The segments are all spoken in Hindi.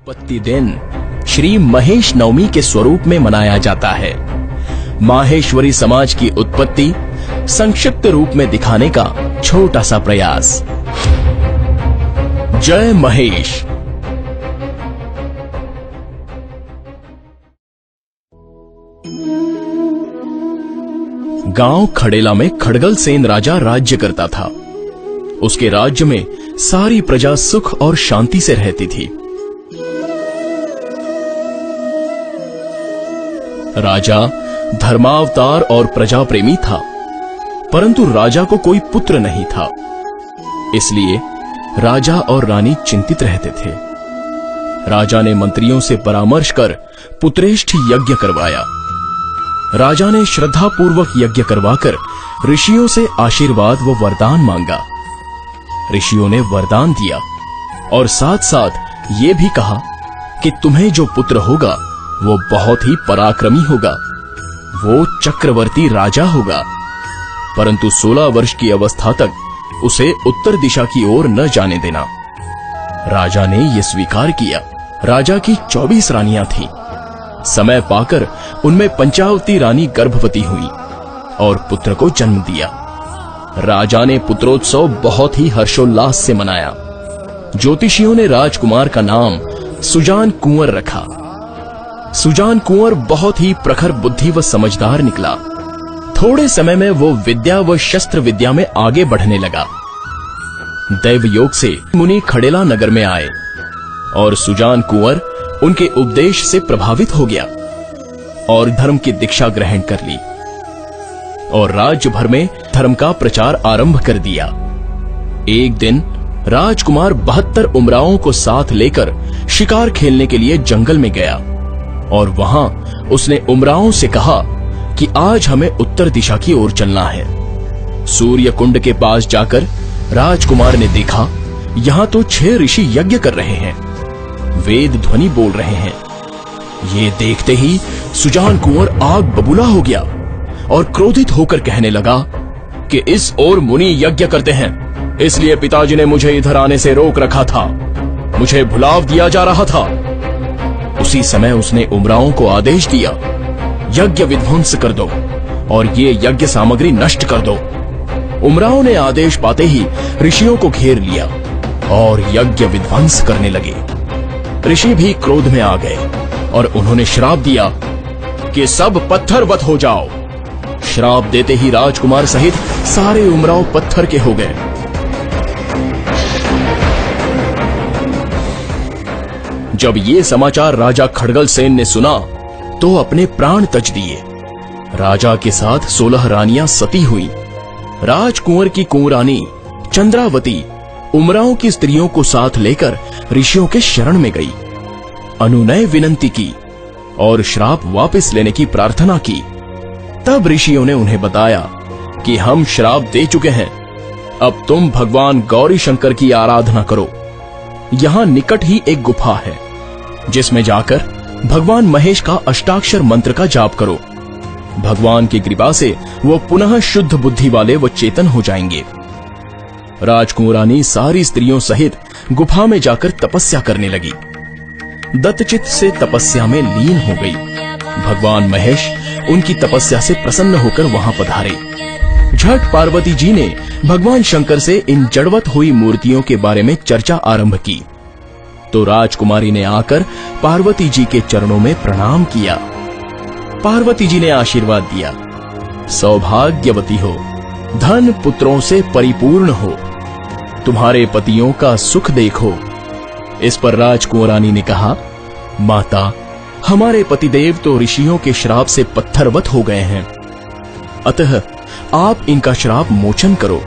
उत्पत्ति दिन श्री महेश नवमी के स्वरूप में मनाया जाता है। माहेश्वरी समाज की उत्पत्ति संक्षिप्त रूप में दिखाने का छोटा सा प्रयास। जय महेश। गांव खड़ेला में खड़गलसेन राजा राज्य करता था। उसके राज्य में सारी प्रजा सुख और शांति से रहती थी। राजा धर्मावतार और प्रजा प्रेमी था, परंतु राजा को कोई पुत्र नहीं था। इसलिए राजा और रानी चिंतित रहते थे। राजा ने मंत्रियों से परामर्श कर पुत्रेष्ठ यज्ञ करवाया। राजा ने श्रद्धापूर्वक यज्ञ करवाकर ऋषियों से आशीर्वाद व वरदान मांगा। ऋषियों ने वरदान दिया और साथ साथ ये भी कहा कि तुम्हें जो पुत्र होगा वो बहुत ही पराक्रमी होगा। वो चक्रवर्ती राजा होगा, परंतु 16 वर्ष की अवस्था तक उसे उत्तर दिशा की ओर न जाने देना। राजा ने यह स्वीकार किया। राजा की 24 रानियां थीं। समय पाकर उनमें पंचावती रानी गर्भवती हुई और पुत्र को जन्म दिया। राजा ने पुत्रोत्सव बहुत ही हर्षोल्लास से मनाया। ज्योतिषियों ने राजकुमार का नाम सुजान कुंवर रखा। सुजान कुंवर बहुत ही प्रखर बुद्धि व समझदार निकला। थोड़े समय में वो विद्या व शस्त्र विद्या में आगे बढ़ने लगा। दैव योग से मुनि खड़ेला नगर में आए और सुजान कुंवर उनके उपदेश से प्रभावित हो गया और धर्म की दीक्षा ग्रहण कर ली और राज्य भर में धर्म का प्रचार आरंभ कर दिया। एक दिन राजकुमार 72 उमरावों को साथ लेकर शिकार खेलने के लिए जंगल में गया और वहां उसने उमरावों से कहा कि आज हमें उत्तर दिशा की ओर चलना है। सूर्य कुंड के पास जाकर राजकुमार ने देखा यहां तो 6 ऋषि यज्ञ कर रहे हैं, वेद ध्वनि बोल रहे हैं। ये देखते ही सुजान कुंवर आग बबूला हो गया और क्रोधित होकर कहने लगा कि इस ओर मुनि यज्ञ करते हैं, इसलिए पिताजी ने मुझे इधर आने से रोक रखा था। मुझे भुलाव दिया जा रहा था। उसी समय उसने उमरावों को आदेश दिया, यज्ञ विध्वंस कर दो और ये यज्ञ सामग्री नष्ट कर दो। उमरावों ने आदेश पाते ही ऋषियों को घेर लिया और यज्ञ विध्वंस करने लगे। ऋषि भी क्रोध में आ गए और उन्होंने श्राप दिया कि सब पत्थरवत हो जाओ। श्राप देते ही राजकुमार सहित सारे उमराव पत्थर के हो गए। जब ये समाचार राजा खड़गलसेन ने सुना तो अपने प्राण तज दिए। राजा के साथ 16 रानियां सती हुई। राजकुंवर की कुंवरानी चंद्रावती उमराव की स्त्रियों को साथ लेकर ऋषियों के शरण में गई, अनुनय विनंती की और श्राप वापस लेने की प्रार्थना की। तब ऋषियों ने उन्हें बताया कि हम श्राप दे चुके हैं, अब तुम भगवान गौरी शंकर की आराधना करो। यहां निकट ही एक गुफा है जिसमें जाकर भगवान महेश का अष्टाक्षर मंत्र का जाप करो। भगवान की कृपा से वो पुनः शुद्ध बुद्धि वाले व चेतन हो जाएंगे। राजकुमारानी सारी स्त्रियों सहित गुफा में जाकर तपस्या करने लगी। दत्तचित्त से तपस्या में लीन हो गई। भगवान महेश उनकी तपस्या से प्रसन्न होकर वहां पधारे। झट पार्वती जी ने भगवान शंकर से इन जड़वत हुई मूर्तियों के बारे में चर्चा आरंभ की तो राजकुमारी ने आकर पार्वती जी के चरणों में प्रणाम किया। पार्वती जी ने आशीर्वाद दिया, सौभाग्यवती हो, धन पुत्रों से परिपूर्ण हो, तुम्हारे पतियों का सुख देखो। इस पर राजकुमारानी ने कहा, माता, हमारे पतिदेव तो ऋषियों के श्राप से पत्थरवत हो गए हैं, अतः आप इनका श्राप मोचन करो।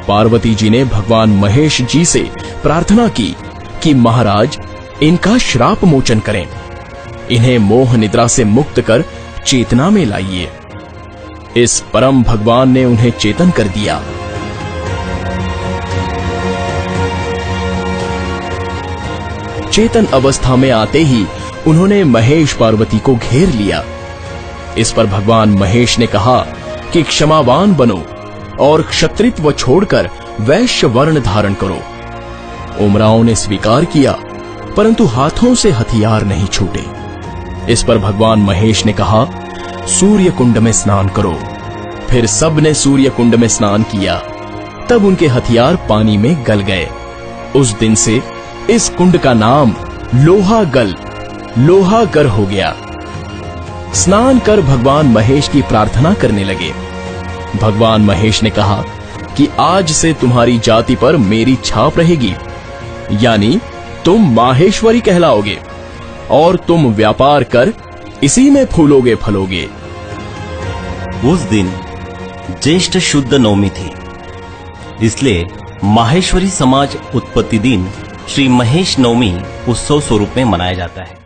पार्वती जी ने भगवान महेश जी से प्रार्थना की कि महाराज इनका श्राप मोचन करें, इन्हें मोह निद्रा से मुक्त कर चेतना में लाइए। इस परम भगवान ने उन्हें चेतन कर दिया। चेतन अवस्था में आते ही उन्होंने महेश पार्वती को घेर लिया। इस पर भगवान महेश ने कहा कि क्षमावान बनो और क्षत्रित्व छोड़कर वैश्य वर्ण धारण करो। उमराव ने स्वीकार किया, परंतु हाथों से हथियार नहीं छूटे। इस पर भगवान महेश ने कहा, सूर्य कुंड में स्नान करो। फिर सब ने सूर्य कुंड में स्नान किया। तब उनके हथियार पानी में गल गए। उस दिन से इस कुंड का नाम लोहागर हो गया। स्नान कर भगवान महेश की प्रार्थना करने लगे। भगवान महेश ने कहा कि आज से तुम्हारी जाति पर मेरी छाप रहेगी, यानी तुम माहेश्वरी कहलाओगे और तुम व्यापार कर इसी में फूलोगे फलोगे। उस दिन ज्येष्ठ शुद्ध नवमी थी, इसलिए माहेश्वरी समाज उत्पत्ति दिन श्री महेश नवमी उत्सव स्वरूप में मनाया जाता है।